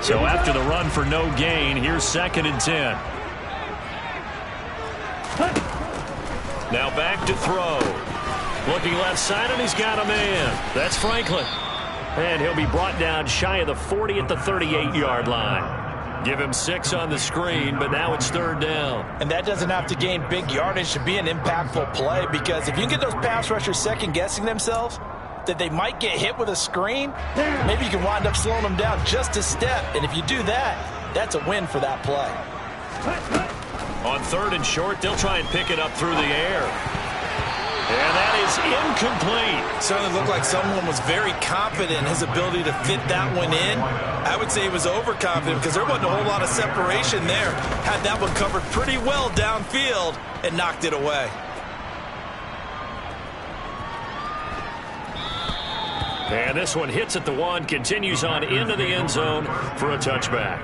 So after the run for no gain, here's 2nd and 10. Now back to throw. Looking left side, and he's got a man. That's Franklin. And he'll be brought down shy of the 40 at the 38-yard line. Give him 6 on the screen, but now it's 3rd down. And that doesn't have to gain big yardage to be an impactful play, because if you can get those pass rushers second-guessing themselves, that they might get hit with a screen, maybe you can wind up slowing them down just a step. And if you do that, that's a win for that play. On 3rd and short, they'll try and pick it up through the air. And that is incomplete. Certainly looked like someone was very confident in his ability to fit that one in. I would say he was overconfident because there wasn't a whole lot of separation there. Had that one covered pretty well downfield and knocked it away. And this one hits at the 1, continues on into the end zone for a touchback.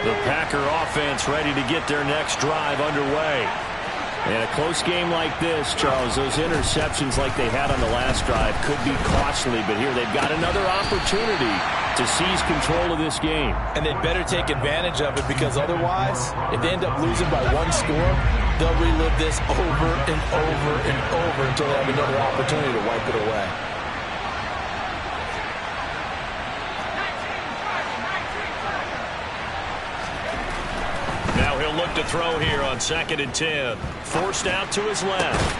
The Packer offense ready to get their next drive underway. And a close game like this, Charles, those interceptions like they had on the last drive could be costly, but here they've got another opportunity to seize control of this game. And they'd better take advantage of it, because otherwise, if they end up losing by 1 score, they'll relive this over and over and over until they have another opportunity to wipe it away. Now he'll look to throw here on 2nd and 10. Forced out to his left.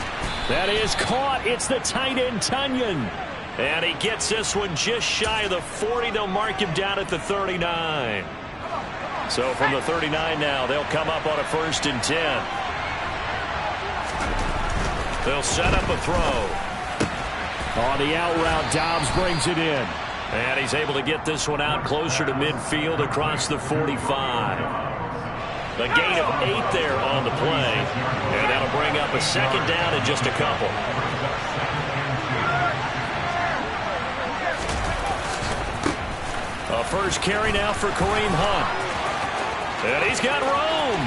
That is caught. It's the tight end, Tunyon. And he gets this one just shy of the 40. They'll mark him down at the 39. So from the 39 now, they'll come up on a 1st and 10. They'll set up a throw. On the out route, Dobbs brings it in. And he's able to get this one out closer to midfield across the 45. A gain of 8 there on the play. And that'll bring up a 2nd down in just a couple. A first carry now for Kareem Hunt. And he's got room.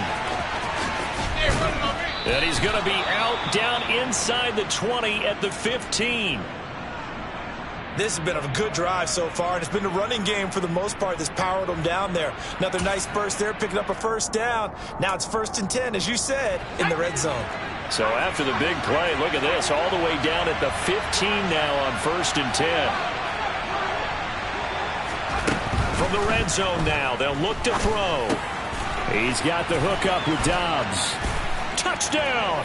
And he's going to be out down inside the 20 at the 15. This has been a good drive so far, and it's been a running game for the most part that's powered them down there. Another nice burst there, picking up a 1st down. Now it's 1st and 10, as you said, in the red zone. So after the big play, look at this, all the way down at the 15 now on 1st and 10. From the red zone now, they'll look to throw. He's got the hook up with Dobbs. Touchdown!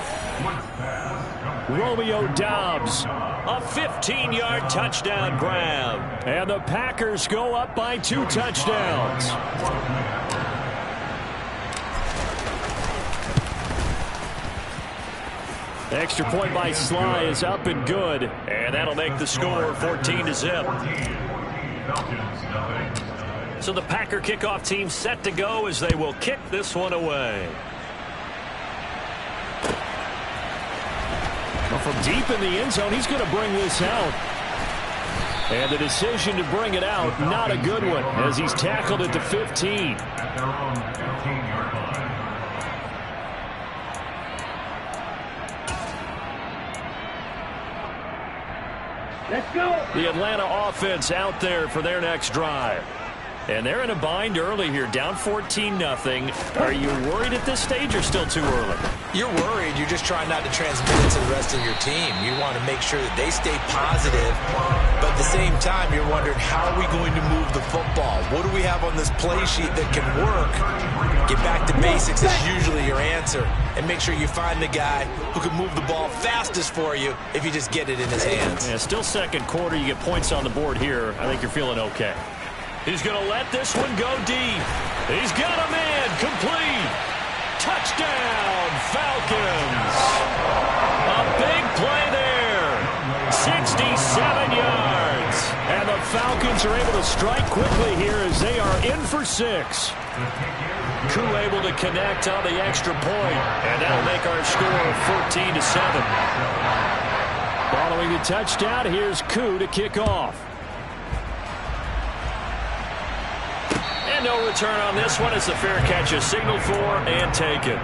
Romeo Dobbs, a 15-yard touchdown grab. And the Packers go up by 2 touchdowns. Extra point by Sly is up and good. And that'll make the score 14-0. So the Packer kickoff team set to go as they will kick this one away. From deep in the end zone, he's going to bring this out. And the decision to bring it out, not a good one, as he's tackled at the 15. Let's go. The Atlanta offense out there for their next drive. And they're in a bind early here, down 14-0. Are you worried at this stage or still too early? You're worried. You're just trying not to transmit it to the rest of your team. You want to make sure that they stay positive. But at the same time, you're wondering, how are we going to move the football? What do we have on this play sheet that can work? Get back to basics is usually your answer. And make sure you find the guy who can move the ball fastest for you if you just get it in his hands. Yeah, still 2nd quarter. You get points on the board here. I think you're feeling okay. He's going to let this one go deep. He's got a man, complete. Touchdown, Falcons. A big play there. 67 yards. And the Falcons are able to strike quickly here as they are in for 6. Koo able to connect on the extra point. And that'll make our score 14-7. Following the touchdown, here's Koo to kick off. No return on this one as the fair catch is signaled for and taken.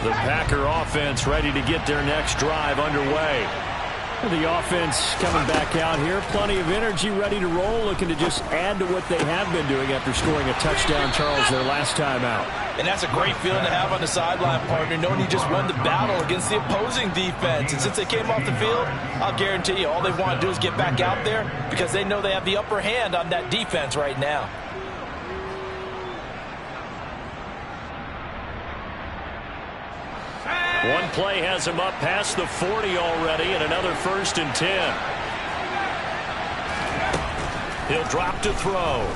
The Packer offense ready to get their next drive underway. The offense coming back out here. Plenty of energy, ready to roll, looking to just add to what they have been doing after scoring a touchdown, Charles, their last time out. And that's a great feeling to have on the sideline, partner, knowing you just won the battle against the opposing defense. And since they came off the field, I'll guarantee you all they want to do is get back out there because they know they have the upper hand on that defense right now. One play has him up past the 40 already, and another 1st and 10. He'll drop to throw.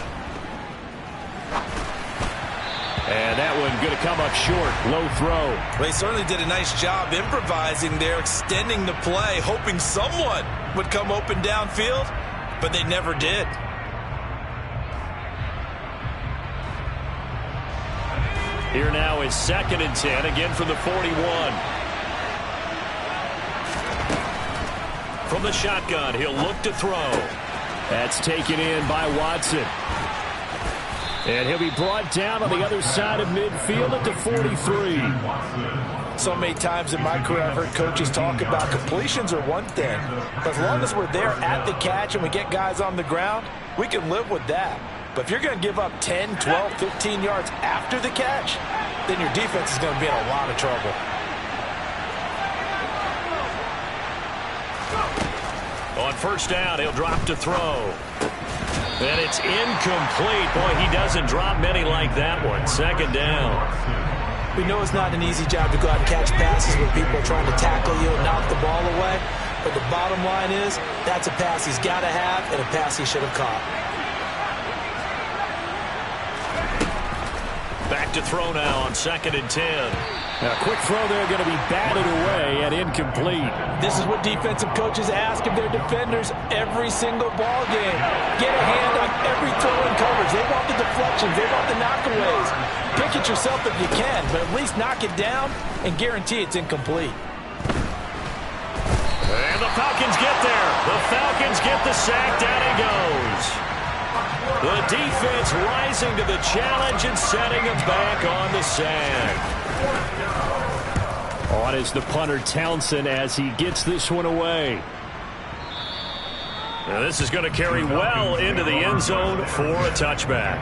And that one going to come up short. Low throw. Well, they certainly did a nice job improvising there, extending the play, hoping someone would come open downfield, but they never did. Here now is 2nd and 10, again from the 41. From the shotgun, he'll look to throw. That's taken in by Watson. And he'll be brought down on the other side of midfield at the 43. So many times in my career I've heard coaches talk about completions are one thing, but as long as we're there at the catch and we get guys on the ground, we can live with that. But if you're going to give up 10, 12, 15 yards after the catch, then your defense is going to be in a lot of trouble. On 1st down, he'll drop to throw. And it's incomplete. Boy, he doesn't drop many like that one. 2nd down. We know it's not an easy job to go out and catch passes when people are trying to tackle you and knock the ball away. But the bottom line is, that's a pass he's got to have and a pass he should have caught. Back to throw now on 2nd and 10. A quick throw there going to be batted away and incomplete. This is what defensive coaches ask of their defenders every single ball game. Get a hand on every throw in coverage. They want the deflections. They want the knockaways. Pick it yourself if you can, but at least knock it down and guarantee it's incomplete. And the Falcons get there. The Falcons get the sack. Down he goes. The defense rising to the challenge and setting him back on the sack. On is the punter Townsend as he gets this one away. Now this is going to carry well into the end zone for a touchback.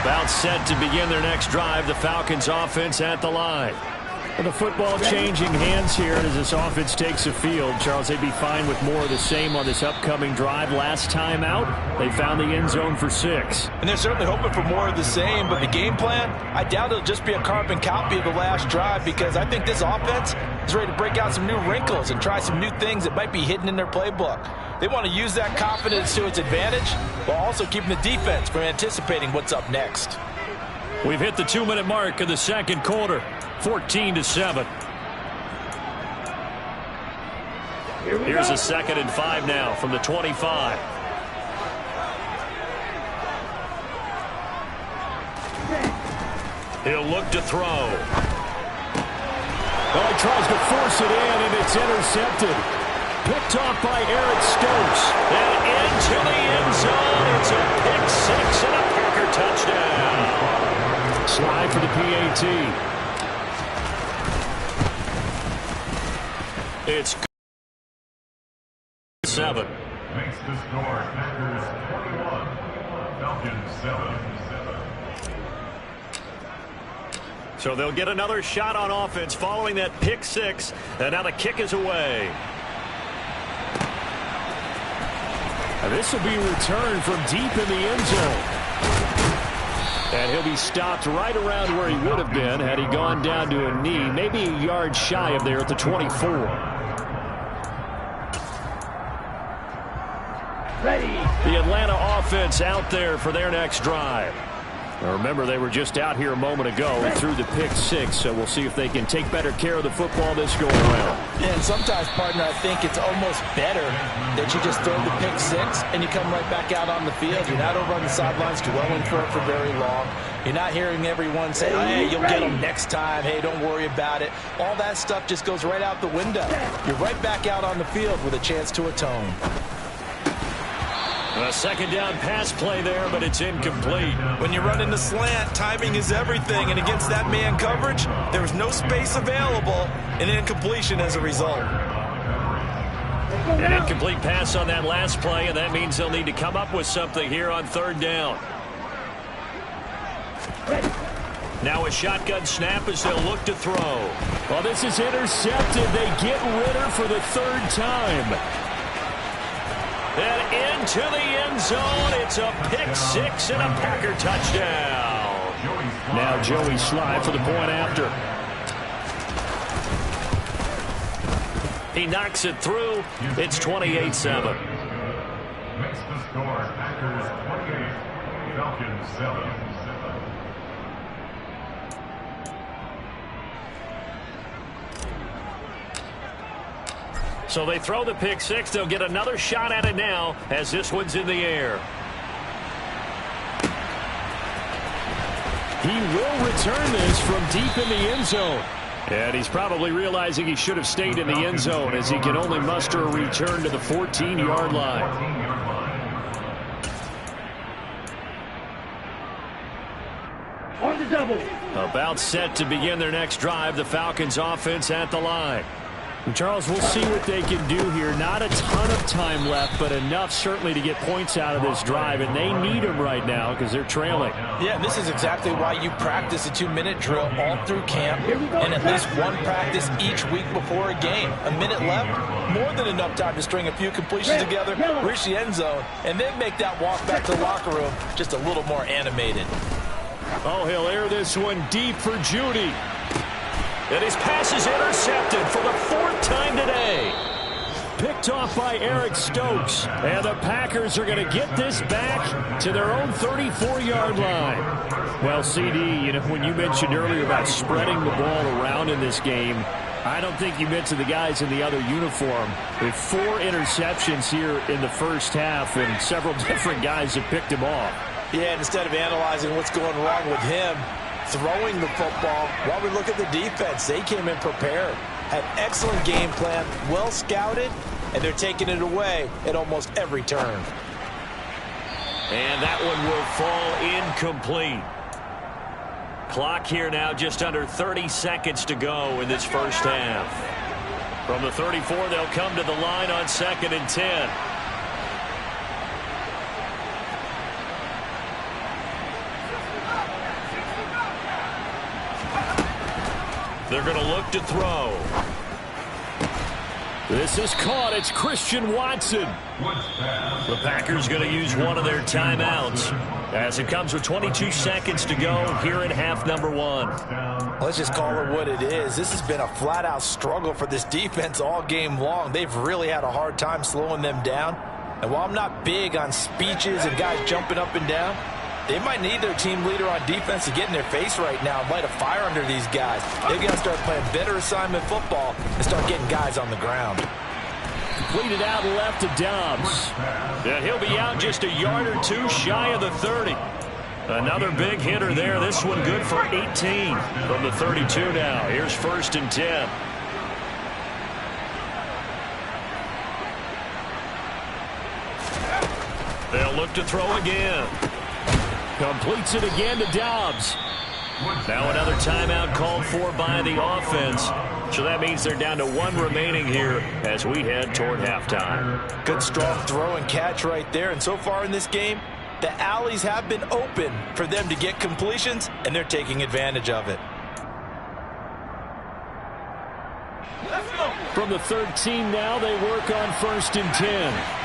About set to begin their next drive. The Falcons offense at the line. And the football changing hands here as this offense takes the field. Charles, they'd be fine with more of the same on this upcoming drive. Last time out, they found the end zone for 6. And they're certainly hoping for more of the same, but the game plan, I doubt it'll just be a carbon copy of the last drive because I think this offense is ready to break out some new wrinkles and try some new things that might be hidden in their playbook. They want to use that confidence to its advantage while also keeping the defense from anticipating what's up next. We've hit the 2-minute mark of the 2nd quarter. 14-7. Here's a 2nd and 5 now from the 25. He'll look to throw. Well, he tries to force it in, and it's intercepted. Picked off by Eric Stokes. And into the end zone. It's a pick 6 and a Packer touchdown. Slide for the PAT. It's 7. Makes the score Packers 21, Falcons 7. So they'll get another shot on offense following that pick 6. And now the kick is away. And this will be returned from deep in the end zone. And he'll be stopped right around where he would have been had he gone down to a knee, maybe a yard shy of there at the 24. Ready. The Atlanta offense out there for their next drive. Remember, they were just out here a moment ago and threw the pick six, so we'll see if they can take better care of the football this go around. And sometimes, partner, I think it's almost better that you just throw the pick six and you come right back out on the field. You're not over on the sidelines dwelling for it for very long. You're not hearing everyone say, hey, you'll get them next time. Hey, don't worry about it. All that stuff just goes right out the window. You're right back out on the field with a chance to atone. A second down pass play there, but it's incomplete. When you run in the slant, timing is everything, and against that man coverage, there was no space available, and incompletion as a result. An incomplete pass on that last play, and that means they'll need to come up with something here on third down. Now a shotgun snap as they'll look to throw. Well, this is intercepted. They get Ritter for the third time. And into the end zone. It's a pick six and a Packer touchdown. Now Joey Slye for the point after. He knocks it through. It's 28-7. Makes the score Packers 28, Falcons 7. So they throw the pick six. They'll get another shot at it now as this one's in the air. He will return this from deep in the end zone. And he's probably realizing he should have stayed in the end zone as he can only muster a return to the 14-yard line. On the double. About set to begin their next drive. The Falcons offense at the line. And Charles, we'll see what they can do here. Not a ton of time left, but enough certainly to get points out of this drive, and they need them right now because they're trailing. Yeah, and this is exactly why you practice a 2-minute drill all through camp and at least one practice each week before a game. A minute left, more than enough time to string a few completions together, reach the end zone, and then make that walk back to the locker room just a little more animated. Oh, he'll air this one deep for Judy. And his pass is intercepted for the fourth time today. Picked off by Eric Stokes. And the Packers are going to get this back to their own 34-yard line. Well, CD, you know, when you mentioned earlier about spreading the ball around in this game, I don't think you mentioned the guys in the other uniform. With 4 interceptions here in the first half, and several different guys have picked him off. Yeah, and instead of analyzing what's going wrong with him, throwing the football, while we look at the defense, they came in prepared, had excellent game plan, well scouted, and they're taking it away at almost every turn. And that one will fall incomplete. Clock here now just under 30 seconds to go in this first half. From the 34, they'll come to the line on 2nd and 10. They're going to look to throw. This is caught. It's Christian Watson. The Packers going to use one of their timeouts as it comes with 22 seconds to go here in half number 1. Let's just call it what it is. This has been a flat-out struggle for this defense all game long. They've really had a hard time slowing them down. And while I'm not big on speeches and guys jumping up and down, they might need their team leader on defense to get in their face right now and light a fire under these guys. They've got to start playing better assignment football and start getting guys on the ground. Completed out left to Dobbs. And he'll be out just a yard or two shy of the 30. Another big hitter there. This one good for 18 from the 32 now. Here's 1st and 10. They'll look to throw again. Completes it again to Dobbs. Now another timeout called for by the offense. So that means they're down to 1 remaining here as we head toward halftime. Good strong throw and catch right there. And so far in this game, the alleys have been open for them to get completions, and they're taking advantage of it. From the 13 now, they work on 1st and 10.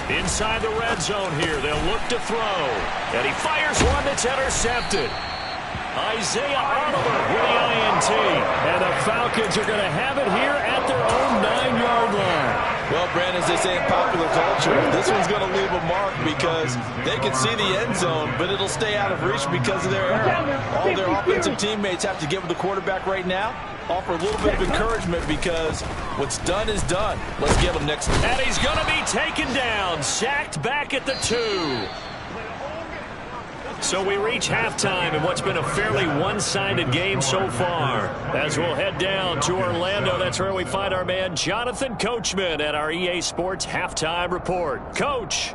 Inside the red zone here, they'll look to throw. And he fires one that's intercepted. Isaiah Oliver with the INT. And the Falcons are going to have it here at their own 9-yard line. Well, Well, Brandon, as they say in popular culture, this one's going to leave a mark because they can see the end zone, but it'll stay out of reach because of their error. All their offensive teammates have to give the quarterback right now, offer a little bit of encouragement because what's done is done. Let's get him next. And he's going to be taken down, sacked back at the 2. So we reach halftime in what's been a fairly one-sided game so far. As we'll head down to Orlando, that's where we find our man Jonathan Coachman at our EA Sports Halftime Report. Coach.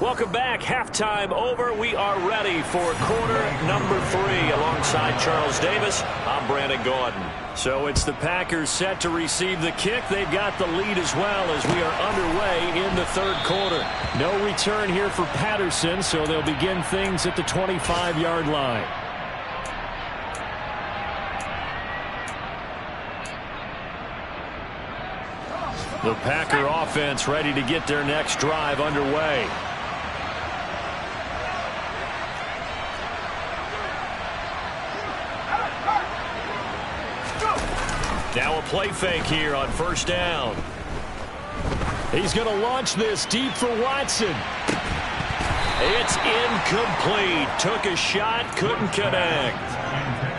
Welcome back. Halftime over. We are ready for quarter number 3 alongside Charles Davis. I'm Brandon Gaudin. So it's the Packers set to receive the kick. They've got the lead as well as we are underway in the third quarter. No return here for Patterson, so they'll begin things at the 25-yard line. The Packer offense ready to get their next drive underway. Now a play fake here on first down. He's going to launch this deep for Watson. It's incomplete. Took a shot, couldn't connect.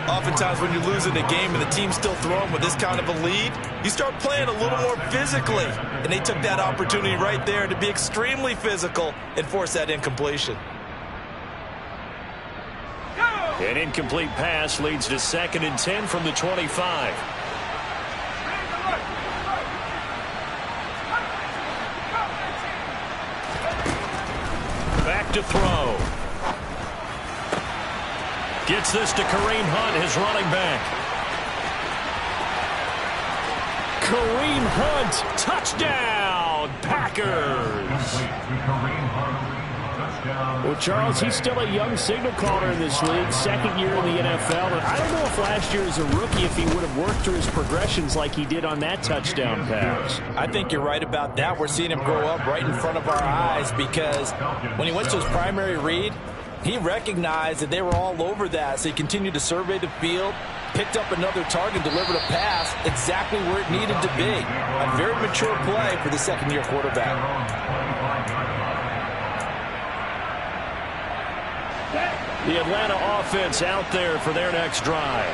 Oftentimes when you're losing a game and the team's still throwing with this kind of a lead, you start playing a little more physically. And they took that opportunity right there to be extremely physical and force that incompletion. An incomplete pass leads to 2nd and 10 from the 25. Back to throw. Gets this to Kareem Hunt, his running back. Kareem Hunt, touchdown, Packers. Well, Charles, he's still a young signal caller in this league, second year in the NFL. And I don't know if last year as a rookie, if he would have worked through his progressions like he did on that touchdown pass. I think you're right about that. We're seeing him grow up right in front of our eyes because when he went to his primary read, he recognized that they were all over that. So he continued to survey the field, picked up another target, delivered a pass exactly where it needed to be. A very mature play for the second-year quarterback. The Atlanta offense out there for their next drive.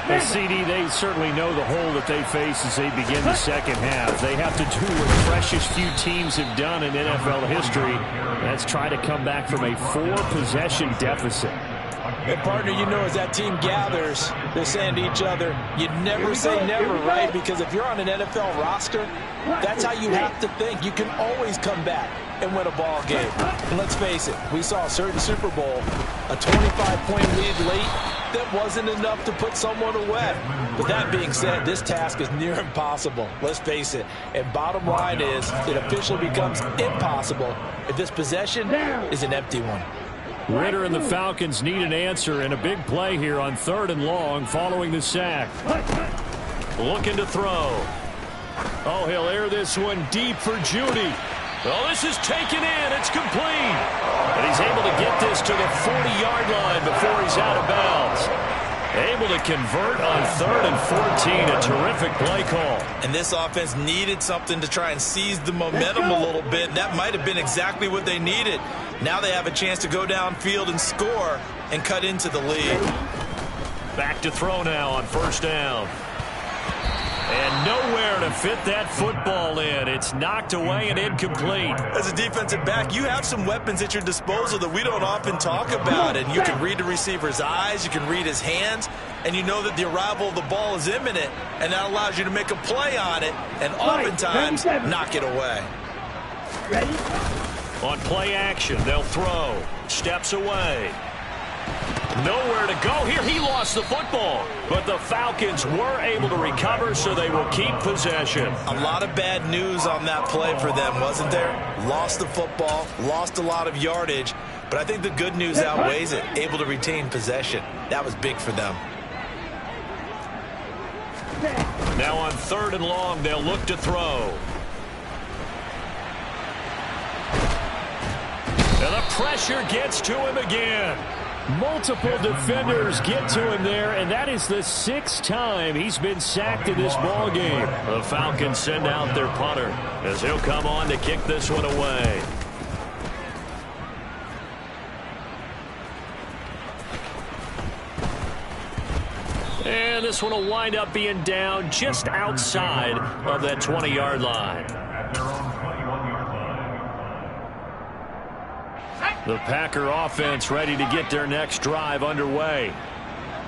The CD, they certainly know the hole that they face as they begin the second half. They have to do what the freshest few teams have done in NFL history. That's try to come back from a 4-possession deficit. And partner, you know, as that team gathers, they're saying to each other, you never say never, right? Because if you're on an NFL roster, that's how you have to think. You can always come back and win a ball game. And let's face it, we saw a certain Super Bowl, a 25-point lead late, that wasn't enough to put someone away. But that being said, this task is near impossible. Let's face it. And bottom line is, it officially becomes impossible if this possession is an empty one. Ritter and the Falcons need an answer, and a big play here on 3rd and long following the sack. Looking to throw. Oh, he'll air this one deep for Judy. Oh, this is taken in. It's complete. And he's able to get this to the 40-yard line before he's out of bounds. Able to convert on 3rd and 14. A terrific play call. And this offense needed something to try and seize the momentum a little bit. That might have been exactly what they needed. Now they have a chance to go downfield and score and cut into the lead. Back to throw now on first down. And nowhere to fit that football in. It's knocked away and incomplete. As a defensive back, you have some weapons at your disposal that we don't often talk about. And you can read the receiver's eyes, you can read his hands, and you know that the arrival of the ball is imminent, and that allows you to make a play on it and oftentimes knock it away. Ready? On play action, they'll throw. Steps away. Nowhere to go here. He lost the football, but the Falcons were able to recover, so they will keep possession. A lot of bad news on that play for them, wasn't there? Lost the football, lost a lot of yardage, but I think the good news outweighs it. Able to retain possession. That was big for them. Now on 3rd and long, they'll look to throw. And the pressure gets to him again. Multiple defenders get to him there, and that is the 6th time he's been sacked in this ball game. The Falcons send out their punter as he'll come on to kick this one away. And this one will wind up being down just outside of that 20-yard line. At their own 21-yard line. The Packer offense ready to get their next drive underway.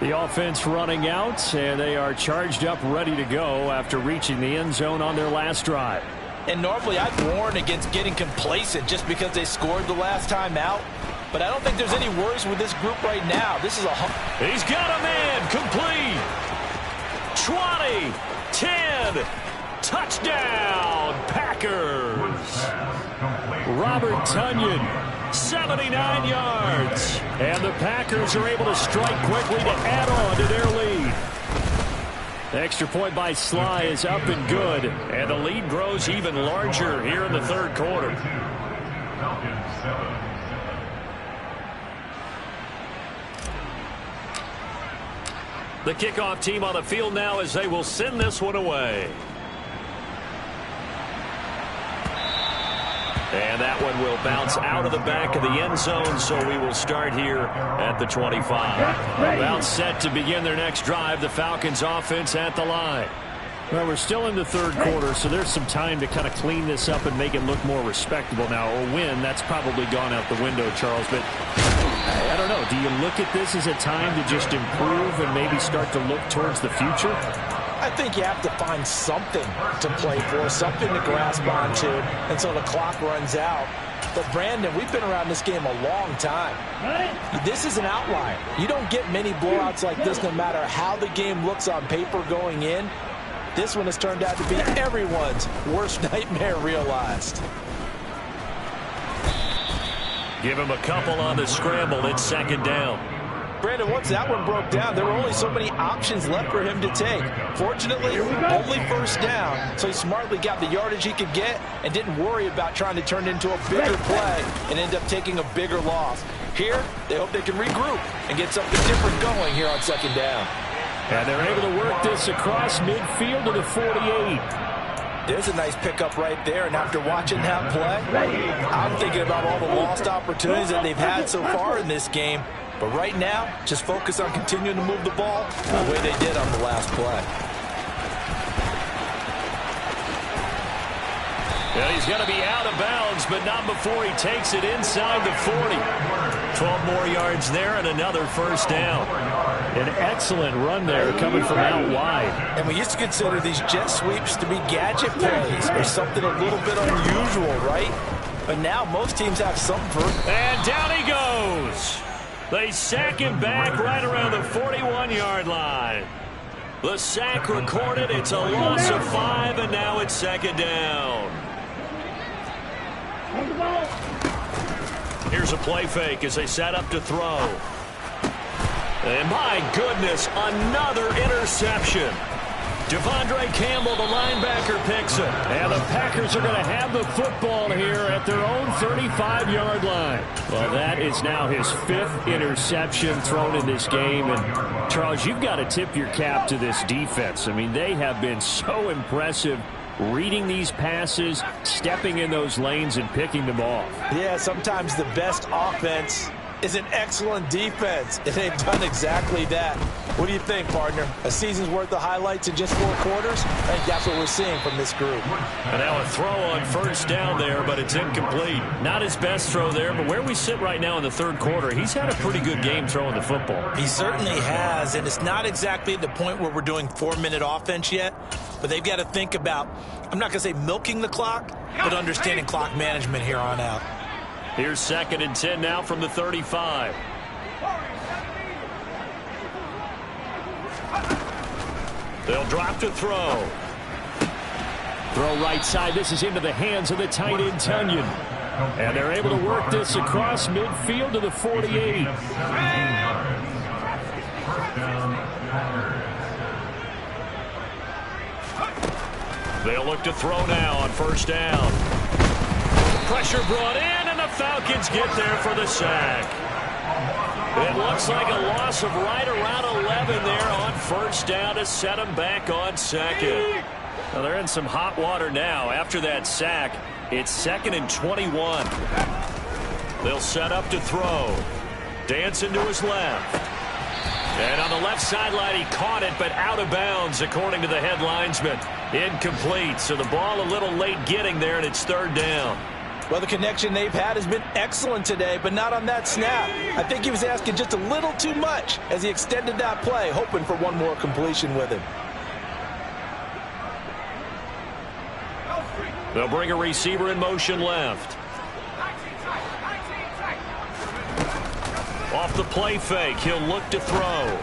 The offense running out, and they are charged up, ready to go after reaching the end zone on their last drive. And normally I'd warn against getting complacent just because they scored the last time out. But I don't think there's any worries with this group right now. This is a... He's got a man, complete. 20, 10, touchdown, Packers. Robert Tonyan, 79 yards. And the Packers are able to strike quickly to add on to their lead. The extra point by Sly is up and good. And the lead grows even larger here in the third quarter. Falcons 7. The kickoff team on the field now as they will send this one away. And that one will bounce out of the back of the end zone, so we will start here at the 25. About set to begin their next drive, the Falcons offense at the line. Well, we're still in the third quarter, so there's some time to kind of clean this up and make it look more respectable now. Or win, that's probably gone out the window, Charles. But I don't know. Do you look at this as a time to just improve and maybe start to look towards the future? I think you have to find something to play for, something to grasp onto until the clock runs out. But, Brandon, we've been around this game a long time. This is an outlier. You don't get many blowouts like this no matter how the game looks on paper going in. This one has turned out to be everyone's worst nightmare realized. Give him a couple on the scramble. It's second down. Brandon, once that one broke down, there were only so many options left for him to take. Fortunately, only first down, so he smartly got the yardage he could get and didn't worry about trying to turn it into a bigger play and end up taking a bigger loss. Here, they hope they can regroup and get something different going here on second down. And they're able to work this across midfield to the 48. There's a nice pickup right there, and after watching that play, I'm thinking about all the lost opportunities that they've had so far in this game. But right now, just focus on continuing to move the ball the way they did on the last play. Well, he's going to be out of bounds, but not before he takes it inside the 40. 12 more yards there and another first down. An excellent run there coming from out wide. And we used to consider these jet sweeps to be gadget plays or something a little bit unusual, right? But now most teams have some version. And down he goes. They sack him back right around the 41-yard line. The sack recorded. It's a loss of 5, and now it's second down. Here's a play fake as they set up to throw. And my goodness, another interception. Devondre Campbell, the linebacker, picks it. And the Packers are going to have the football here at their own 35-yard line. Well, that is now his 5th interception thrown in this game. And, Charles, you've got to tip your cap to this defense. I mean, they have been so impressive reading these passes, stepping in those lanes, and picking them off. Yeah, sometimes the best offense is an excellent defense, and they've done exactly that. What do you think, partner? A season's worth of highlights in just 4 quarters? I think that's what we're seeing from this group. And now a throw on first down there, but it's incomplete. Not his best throw there, but where we sit right now in the third quarter, he's had a pretty good game throwing the football. He certainly has, and it's not exactly the point where we're doing 4-minute offense yet, but they've got to think about, I'm not going to say milking the clock, but understanding clock management here on out. Here's second and 10 now from the 35. They'll drop to throw. Throw right side. This is into the hands of the tight end, Tonyan. And they're able to work this across midfield to the 48. They'll look to throw now on first down. Pressure brought in, and the Falcons get there for the sack. It looks like a loss of right around 11 there on first down to set them back on second. Well, they're in some hot water now. After that sack, it's 2nd and 21. They'll set up to throw. Dancing to his left. And on the left sideline, he caught it, but out of bounds, according to the head linesman. Incomplete, so the ball a little late getting there, and it's 3rd down. Well, the connection they've had has been excellent today, but not on that snap. I think he was asking just a little too much as he extended that play, hoping for one more completion with him. They'll bring a receiver in motion left. Off the play fake, he'll look to throw.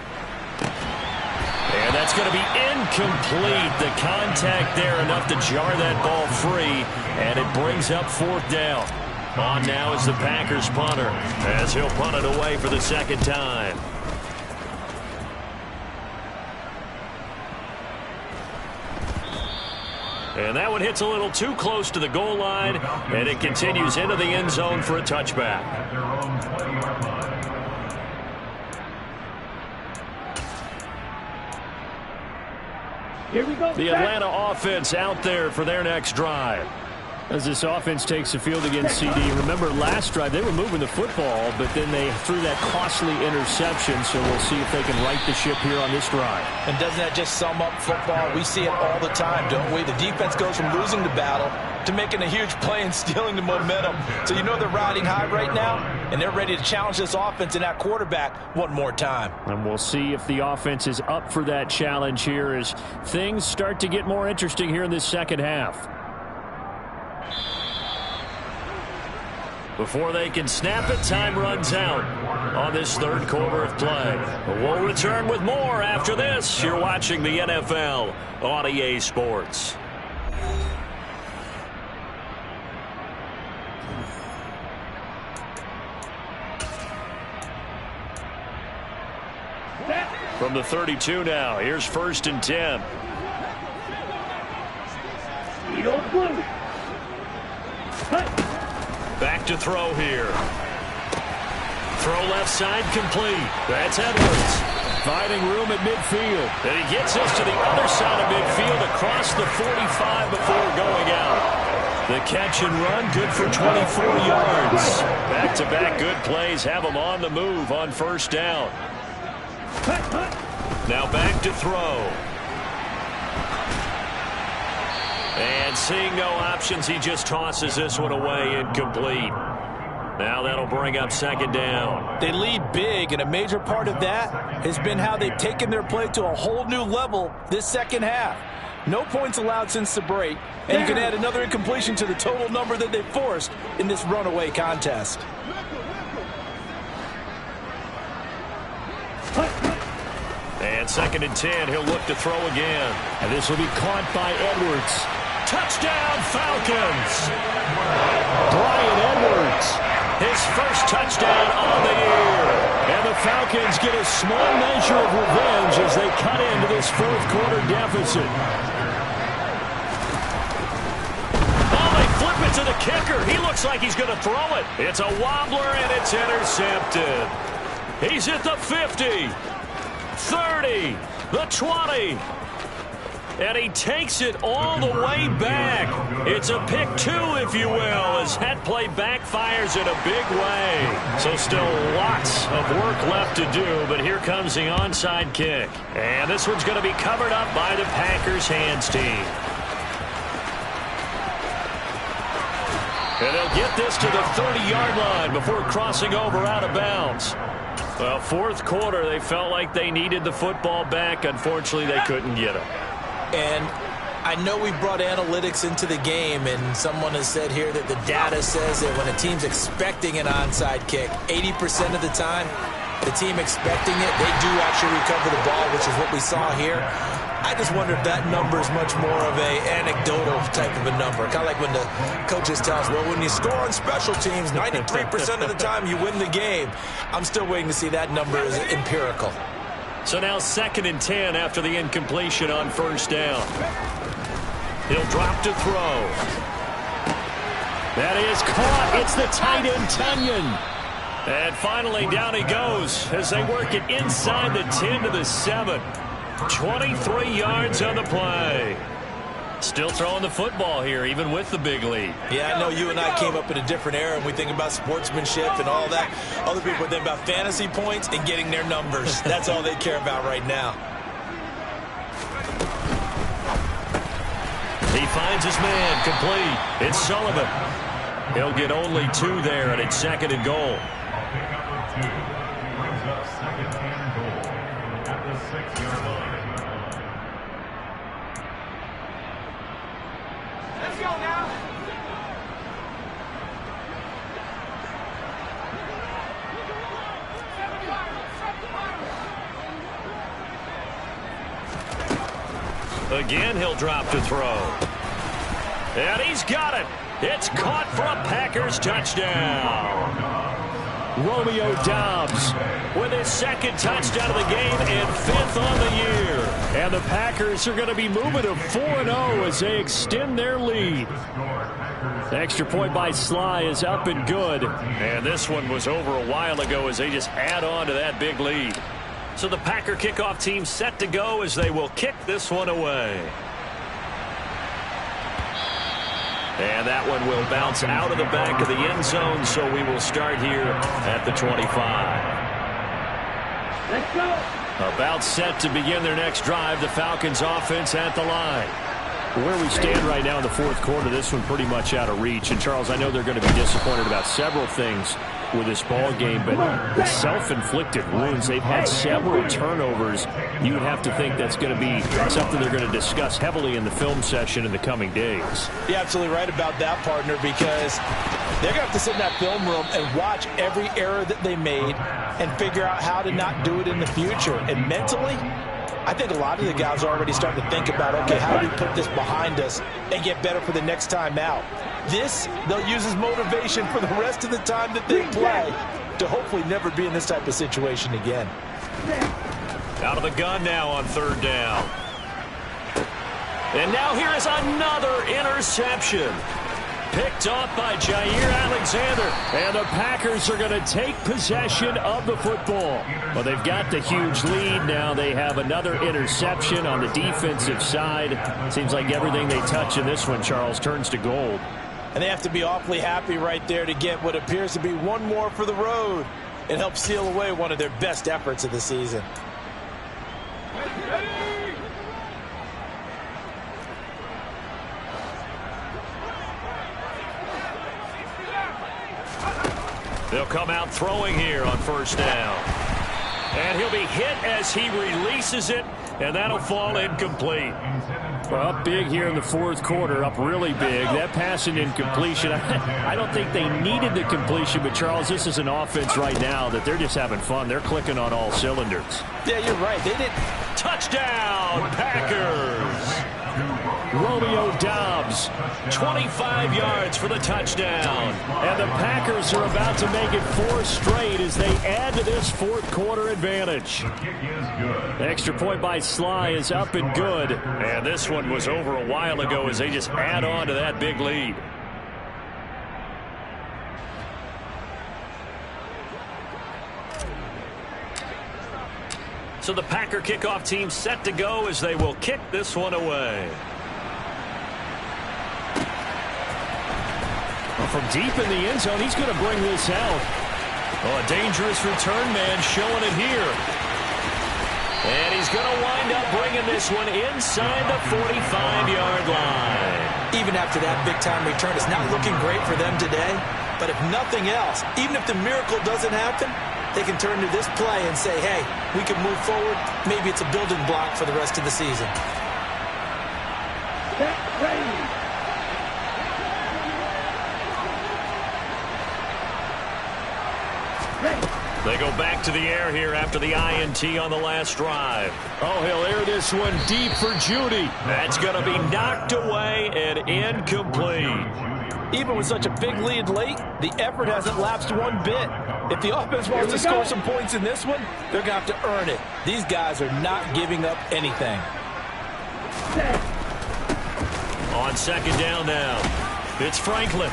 And that's going to be incomplete. The contact there enough to jar that ball free, and it brings up 4th down. On now is the Packers punter, as he'll punt it away for the 2nd time. And that one hits a little too close to the goal line, and it continues into the end zone for a touchback. At their own 20-yard line. Here we go. The Atlanta offense out there for their next drive. As this offense takes the field against CD, remember last drive they were moving the football, but then they threw that costly interception, so we'll see if they can right the ship here on this drive. And doesn't that just sum up football? We see it all the time, don't we? The defense goes from losing the battle to making a huge play and stealing the momentum. So you know they're riding high right now, and they're ready to challenge this offense and that quarterback one more time. And we'll see if the offense is up for that challenge here as things start to get more interesting here in this 2nd half. Before they can snap it, time runs out on this 3rd quarter of play. We'll return with more after this. You're watching the NFL on EA Sports. From the 32 now, here's 1st and 10. You don't blue. Back to throw here. Throw left side complete. That's Edwards. Finding room at midfield. And he gets us to the other side of midfield across the 45 before going out. The catch and run good for 24 yards. Back-to-back good plays have him on the move on 1st down. Now back to throw. And seeing no options, he just tosses this one away, incomplete. Now that'll bring up 2nd down. They lead big, and a major part of that has been how they've taken their play to a whole new level this 2nd half. No points allowed since the break, and you can add another incompletion to the total number that they forced in this runaway contest. And 2nd and 10, he'll look to throw again. And this will be caught by Edwards. Touchdown, Falcons! Bryan Edwards. His first touchdown on the year. And the Falcons get a small measure of revenge as they cut into this 4th quarter deficit. Oh, they flip it to the kicker. He looks like he's going to throw it. It's a wobbler, and it's intercepted. He's at the 50, 30, the 20. And he takes it all the way back. It's a pick 2, if you will, as that play backfires in a big way. So still lots of work left to do, but here comes the onside kick. And this one's going to be covered up by the Packers hands team. And they'll get this to the 30-yard line before crossing over out of bounds. Well, 4th quarter, they felt like they needed the football back. Unfortunately, they couldn't get it. And I know we brought analytics into the game, and someone has said here that the data says that when a team's expecting an onside kick, 80% of the time, the team expecting it, they do actually recover the ball, which is what we saw here. I just wonder if that number is much more of a anecdotal type of a number. Kind of like when the coaches tell us, well, when you score on special teams, 93% of the time you win the game. I'm still waiting to see that number is empirical. So now 2nd and 10 after the incompletion on 1st down. He'll drop to throw. That is caught. It's the tight end, Tonyan. And finally, down he goes as they work it inside the 10 to the 7. 23 yards on the play. Still throwing the football here, even with the big lead. Yeah, I know you and I came up in a different era, and we think about sportsmanship and all that. Other people think about fantasy points and getting their numbers. That's all they care about right now. He finds his man, complete. It's Sullivan. He'll get only 2 there, and it's 2nd and goal. Pick up number 2 brings up 2nd and goal at the 6-yard line. Let's go now. Again, he'll drop to throw. And he's got it. It's caught for a Packers touchdown. Romeo Doubs with his 2nd touchdown of the game and 5th on the year. And the Packers are going to be moving to 4-0 as they extend their lead. The extra point by Sly is up and good. And this one was over a while ago as they just add on to that big lead. So the Packer kickoff team set to go as they will kick this one away. And that one will bounce out of the back of the end zone, so we will start here at the 25. Let's go. About set to begin their next drive, the Falcons offense at the line. Where we stand right now in the 4th quarter, this one pretty much out of reach. And, Charles, I know they're going to be disappointed about several things with this ball game, but the self-inflicted wounds, they've had several turnovers. You would have to think that's going to be something they're going to discuss heavily in the film session in the coming days. You're absolutely right about that, partner, because they're going to have to sit in that film room and watch every error that they made and figure out how to not do it in the future. And mentally, I think a lot of the guys are already starting to think about, okay, how do we put this behind us and get better for the next time out? This, they'll use as motivation for the rest of the time that they play to hopefully never be in this type of situation again. Out of the gun now on 3rd down. And now here is another interception. Picked off by Jair Alexander. And the Packers are going to take possession of the football. Well, they've got the huge lead now. They have another interception on the defensive side. Seems like everything they touch in this one, Charles, turns to gold. And they have to be awfully happy right there to get what appears to be one more for the road and help seal away one of their best efforts of the season. They'll come out throwing here on 1st down. And he'll be hit as he releases it, and that'll fall incomplete. Well, up big here in the 4th quarter, up really big. That passing incompletion, I don't think they needed the completion, but, Charles, this is an offense right now that they're just having fun. They're clicking on all cylinders. Yeah, you're right. They didn't. Touchdown, Packers! Romeo Doubs, 25 yards for the touchdown. and the Packers are about to make it 4 straight as they add to this 4th quarter advantage. The kick is good. The extra point by Sly is up and good. And this one was over a while ago as they just add on to that big lead. So the Packer kickoff team set to go as they will kick this one away. Well, from deep in the end zone, he's going to bring this out. Oh, a dangerous return man showing it here. And he's going to wind up bringing this one inside the 45-yard line. Even after that big-time return, it's not looking great for them today. But if nothing else, even if the miracle doesn't happen, they can turn to this play and say, hey, we can move forward. Maybe it's a building block for the rest of the season. They go back to the air here after the INT on the last drive. Oh, he'll air this one deep for Judy. That's going to be knocked away and incomplete. Even with such a big lead late, the effort hasn't lapsed one bit. If the offense wants to score some points in this one, they're going to have to earn it. These guys are not giving up anything. On 2nd down now, it's Franklin.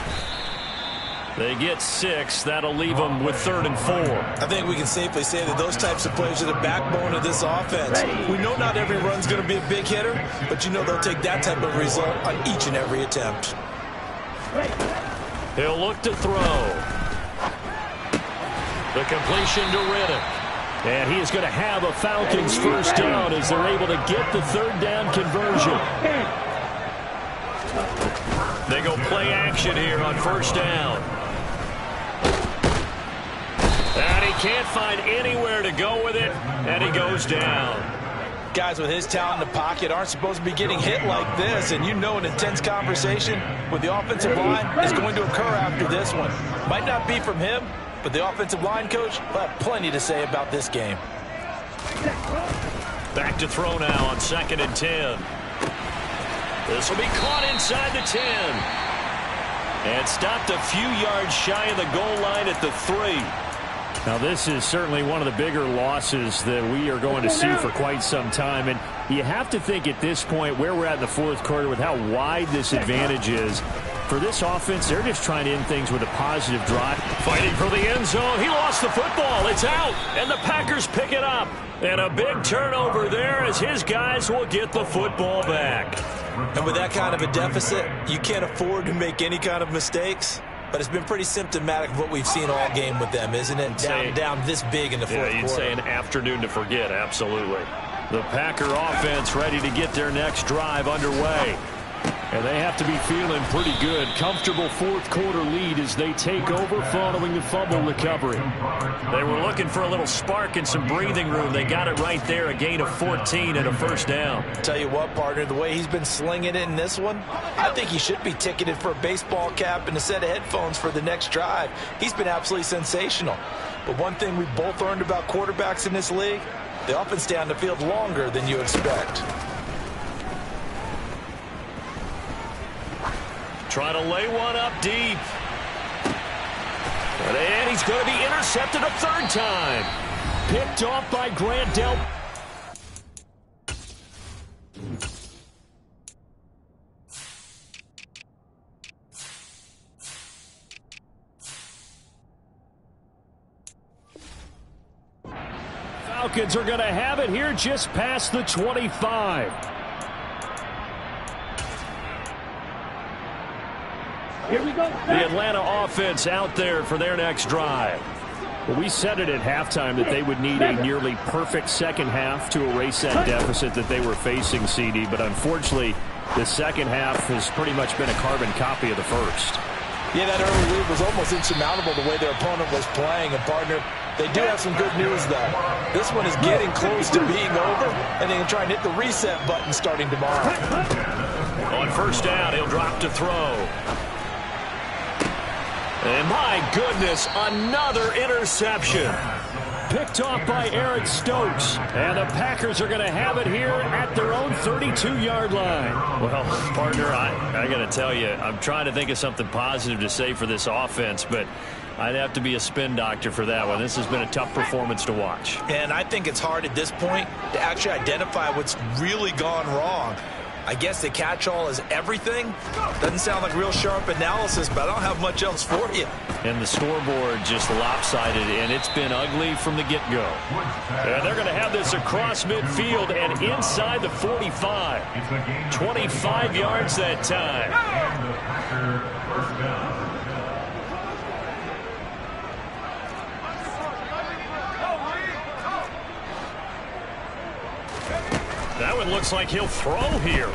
They get 6. That'll leave them with 3rd and 4. I think we can safely say that those types of plays are the backbone of this offense. We know not every run's going to be a big hitter, but you know they'll take that type of result on each and every attempt. He'll look to throw. The completion to Riddick. And he is going to have a Falcons first down as they're able to get the 3rd down conversion. They go play action here on 1st down. And he can't find anywhere to go with it, and he goes down. Guys with his talent in the pocket aren't supposed to be getting hit like this, and you know an intense conversation with the offensive line is going to occur after this one. Might not be from him, but the offensive line coach will have plenty to say about this game. Back to throw now on 2nd and 10. This will be caught inside the 10. And stopped a few yards shy of the goal line at the 3. Now, this is certainly one of the bigger losses that we are going to see for quite some time. And you have to think at this point where we're at in the 4th quarter with how wide this advantage is. For this offense, they're just trying to end things with a positive drive. Fighting for the end zone. He lost the football. It's out. And the Packers pick it up. And a big turnover there as his guys will get the football back. And with that kind of a deficit, you can't afford to make any kind of mistakes. But it's been pretty symptomatic of what we've seen all game with them, isn't it? Down this big in the 4th quarter. You'd say an afternoon to forget, absolutely. The Packer offense ready to get their next drive underway. And they have to be feeling pretty good. Comfortable 4th quarter lead as they take over following the fumble recovery. They were looking for a little spark and some breathing room. They got it right there, a gain of 14 and a 1st down. Tell you what, partner, the way he's been slinging it in this one, I think he should be ticketed for a baseball cap and a set of headphones for the next drive. He's been absolutely sensational. But one thing we both learned about quarterbacks in this league, they often stay on the field longer than you expect. Trying to lay one up deep. And he's going to be intercepted a 3rd time. Picked off by Grant Delpit. Falcons are going to have it here just past the 25. Here we go. The Atlanta offense out there for their next drive. Well, we said it at halftime that they would need a nearly perfect second half to erase that deficit that they were facing, CD. But unfortunately, the second half has pretty much been a carbon copy of the first. Yeah, that early lead was almost insurmountable the way their opponent was playing. And, partner, they do have some good news, though. This one is getting close to being over, and they can try and hit the reset button starting tomorrow. On 1st down, he'll drop to throw. And my goodness, another interception. Picked off by Eric Stokes. And the Packers are going to have it here at their own 32-yard line. Well, partner, I got to tell you, I'm trying to think of something positive to say for this offense, but I'd have to be a spin doctor for that one. This has been a tough performance to watch. And I think it's hard at this point to actually identify what's really gone wrong. I guess the catch-all is everything. Doesn't sound like real sharp analysis, but I don't have much else for you. And the scoreboard just lopsided, and it's been ugly from the get-go. And they're going to have this across midfield and inside the 45. 25 yards that time. That one looks like he'll throw here.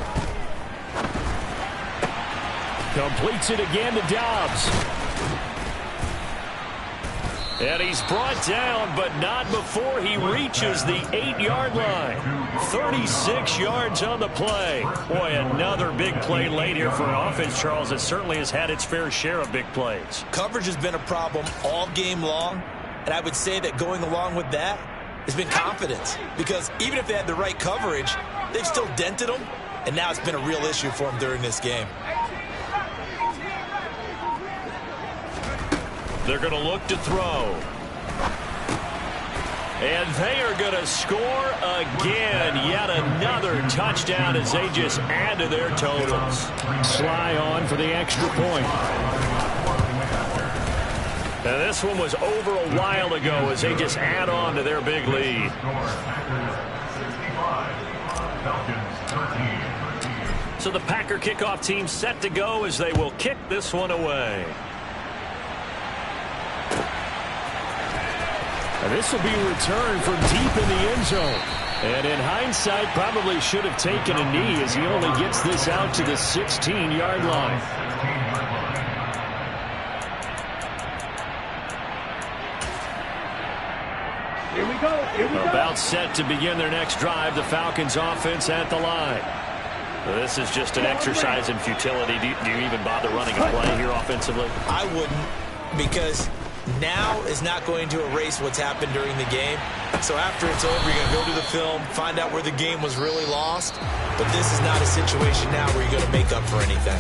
Completes it again to Dobbs. And he's brought down, but not before he reaches the 8-yard line. 36 yards on the play. Boy, another big play late here for an offense, Charles, that certainly has had its fair share of big plays. Coverage has been a problem all game long, and I would say that going along with that has been confidence, because even if they had the right coverage, they've still dented them, and now it's been a real issue for them during this game. They're going to look to throw. And they are going to score again. Yet another touchdown as they just add to their totals. Sly on for the extra point. And this one was over a while ago as they just add on to their big lead. So the Packer kickoff team set to go as they will kick this one away. And this will be returned from deep in the end zone. And in hindsight, probably should have taken a knee as he only gets this out to the 16-yard line. Here we go. Here we go. About set to begin their next drive, the Falcons offense at the line. This is just an exercise in futility. Do you even bother running a play here offensively? I wouldn't, because now is not going to erase what's happened during the game. So after it's over, you're going to go to the film, find out where the game was really lost. But this is not a situation now where you're going to make up for anything.